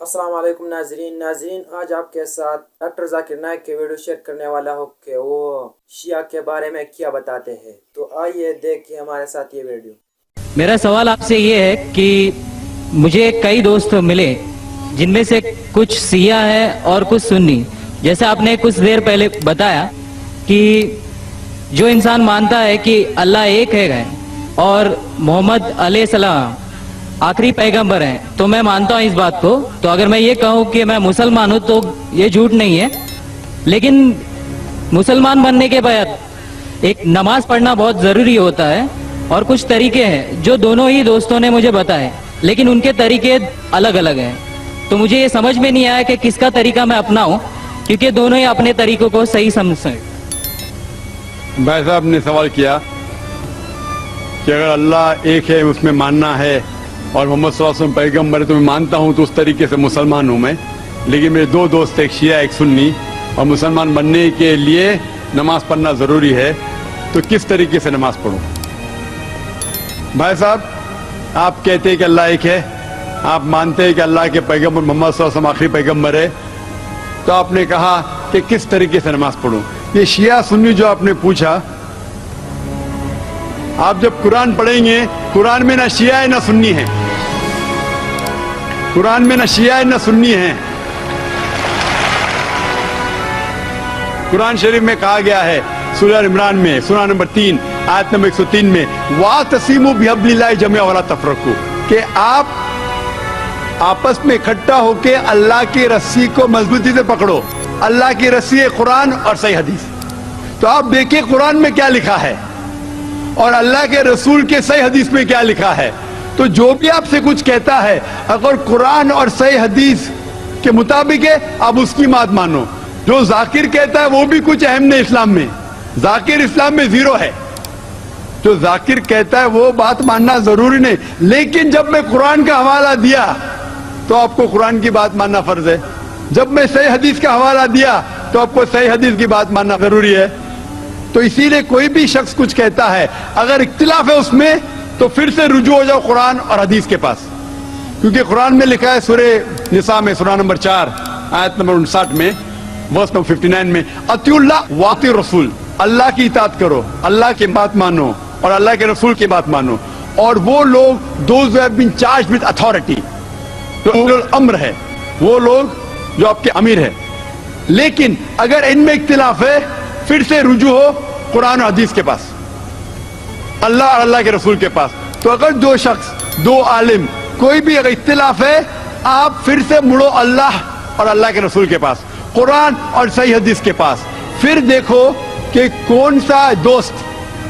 السلام علیکم ناظرین آج آپ کے ساتھ ڈاکٹر ذاکر نائک کے ویڈیو شیئر کرنے والا ہوں کہ وہ شیعہ کے بارے میں کیا بتاتے ہیں، تو آئیے دیکھیں ہمارے ساتھ یہ ویڈیو۔ میرا سوال آپ سے یہ ہے کہ مجھے کئی دوست ملے جن میں سے کچھ سیاہ ہے اور کچھ سنی، جیسے آپ نے کچھ دیر پہلے بتایا کہ جو انسان مانتا ہے کہ اللہ ایک ہے اور محمد علیہ السلام آخری پیغمبر ہیں تو میں مانتا ہوں اس بات کو، تو اگر میں یہ کہوں کہ میں مسلمان ہوں تو یہ جھوٹ نہیں ہے، لیکن مسلمان بننے کے بعد ایک نماز پڑھنا بہت ضروری ہوتا ہے اور کچھ طریقے ہیں جو دونوں ہی دوستوں نے مجھے بتائے، لیکن ان کے طریقے الگ الگ ہیں، تو مجھے یہ سمجھ میں نہیں آیا کہ کس کا طریقہ میں اپناؤں، کیونکہ دونوں ہی اپنے طریقوں کو صحیح سمجھتے ہیں۔ بھائی صاحب نے سوال کیا کہ اگر اللہ ایک ہے اس میں ماننا ہے اور محمد صلی اللہ علیہ وسلم پیغمبر ہے تو میں مانتا ہوں، تو اس طریقے سے مسلمان ہوں میں، لیکن میرے دو دوست ایک شیعہ ایک سنی، اور مسلمان بننے کے لیے نماز پڑھنا ضروری ہے، تو کس طریقے سے نماز پڑھوں؟ بھائی صاحب آپ کہتے ہیں کہ اللہ ایک ہے، آپ مانتے ہیں کہ اللہ کے پیغمبر محمد صلی اللہ علیہ وسلم آخری پیغمبر ہے، تو آپ نے کہا کہ کس طریقے سے نماز پڑھوں؟ یہ شیعہ سنی جو آپ نے پوچھا، آپ جب قرآن پڑھیں گے قرآن میں نہ شیعہ ہے نہ سنی ہے، قرآن میں نہ شیعہ ہے نہ سنی ہے۔ قرآن شریف میں کہا گیا ہے سورہ عمران میں سورہ نمبر 3 آیت نمبر 103 میں وَاعْتَصِمُوا بِحَبْلِ اللَّهِ جَمِيعًا وَلَا تَفَرَّقُوا، کہ آپ آپس میں اکٹھا ہو کے اللہ کی رسی کو مضبوطی سے پکڑو۔ اللہ کی رسی ہے قرآن اور صحیح حدیث، تو آپ دیکھیں قرآن میں کیا لکھا ہے اور اللہ کے رسول کے صحیح حدیث میں کیا لکھا ہے، تو جو بھی آپ سے کچھ کہتا ہے اگر قرآن اور صحیح حدیث کے مطابق ہے آپ اس کی بات مانو۔ جو ذاکر کہتا ہے وہ بھی کچھ اہم نہیں اسلام میں، ذاکر اسلام میں زیرو ہے، جو ذاکر کہتا ہے وہ بات ماننا ضروری نہیں، لیکن جب میں قرآن کا حوالہ دیا تو آپ کو قرآن کی بات ماننا فرض ہے، جب میں صحیح حدیث کا حوالہ دیا تو آپ کو صحیح حدیث کی بات ماننا ضروری ہے۔ تو اسی لیے کوئی بھی شخص کچھ کہتا ہے اگر اختلاف ہے اس میں تو پھر سے رجوع ہو جاؤ قرآن اور حدیث کے پاس، کیونکہ قرآن میں لکھا ہے سورہ نساء میں سورہ نمبر 4 آیت نمبر 59 میں ورس نمبر 59 میں اطیعوا اللہ واطیعوا الرسول، اللہ کی اطاعت کرو، اللہ کی بات مانو اور اللہ کے رسول کی بات مانو، اور وہ لوگ those who have been charged with authority، جو اولو الامر ہے، وہ لوگ جو آپ کے امیر ہے، لیکن اگر ان میں اختلاف ہے پھر سے رجوع ہو قرآن و حدیث کے پاس، اللہ اور اللہ کے رسول کے پاس۔ تو اگر دو شخص دو عالم کوئی بھی اگر اختلاف ہے آپ پھر سے مڑو اللہ اور اللہ کے رسول کے پاس، قرآن اور صحیح حدیث کے پاس، پھر دیکھو کہ کون سا دوست،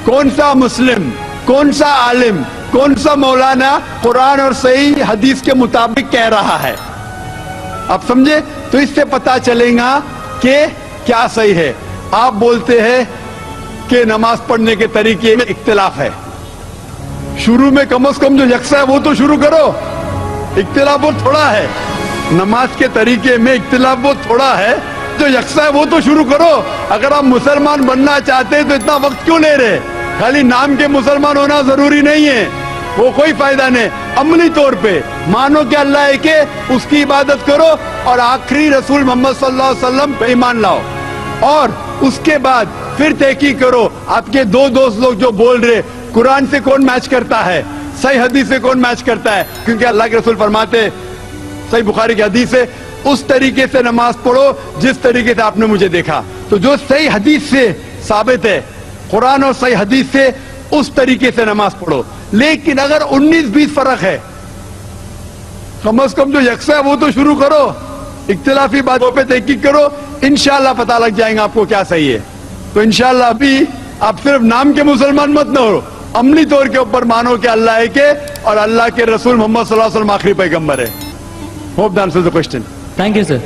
کون سا مسلم، کون سا عالم، کون سا مولانا قرآن اور صحیح حدیث کے مطابق کہہ رہا ہے، آپ سمجھے؟ تو اس سے پتا چلے گا کہ کیا صحیح ہے۔ آپ بولتے ہیں کہ نماز پڑھنے کے طریقے میں اختلاف ہے، شروع میں کم از کم جو یکساں ہے وہ تو شروع کرو، اختلاف بہت تھوڑا ہے، نماز کے طریقے میں اختلاف بہت تھوڑا ہے، جو یکساں ہے وہ تو شروع کرو۔ اگر آپ مسلمان بننا چاہتے ہیں تو اتنا وقت کیوں لے رہے؟ خالی نام کے مسلمان ہونا ضروری نہیں ہے، وہ کوئی فائدہ نہیں، عملی طور پہ مانو کہ اللہ ایک ہے، اس کی عبادت کرو اور آخری رسول محمد صلی اللہ علیہ وسلم پہ ایمان لاؤ، اور اس کے بعد پھر تحقیق کرو آپ کے دو دوست لوگ جو بول رہے قرآن سے کون میچ کرتا ہے، صحیح حدیث سے کون میچ کرتا ہے، کیونکہ اللہ کے رسول فرماتے صحیح بخاری کی حدیث ہے اس طریقے سے نماز پڑھو جس طریقے سے آپ نے مجھے دیکھا، تو جو صحیح حدیث سے ثابت ہے قرآن اور صحیح حدیث سے اس طریقے سے نماز پڑھو۔ لیکن اگر 19-20 فرق ہے کم از کم جو یکساں ہے وہ تو شروع کرو، اختلافی باتوں پہ تحقیق کرو، انشاءاللہ پتہ لگ جائیں گا آپ کو کیا صحیح ہے۔ تو انشاءاللہ ابھی آپ صرف نام کے مسلمان مت نہ ہو، عملی طور کے اوپر مانو کہ اللہ ہے کہ اور اللہ کے رسول محمد صلی اللہ علیہ وسلم آخری پیغمبر ہے۔ Hope that answers the question. Thank you, sir.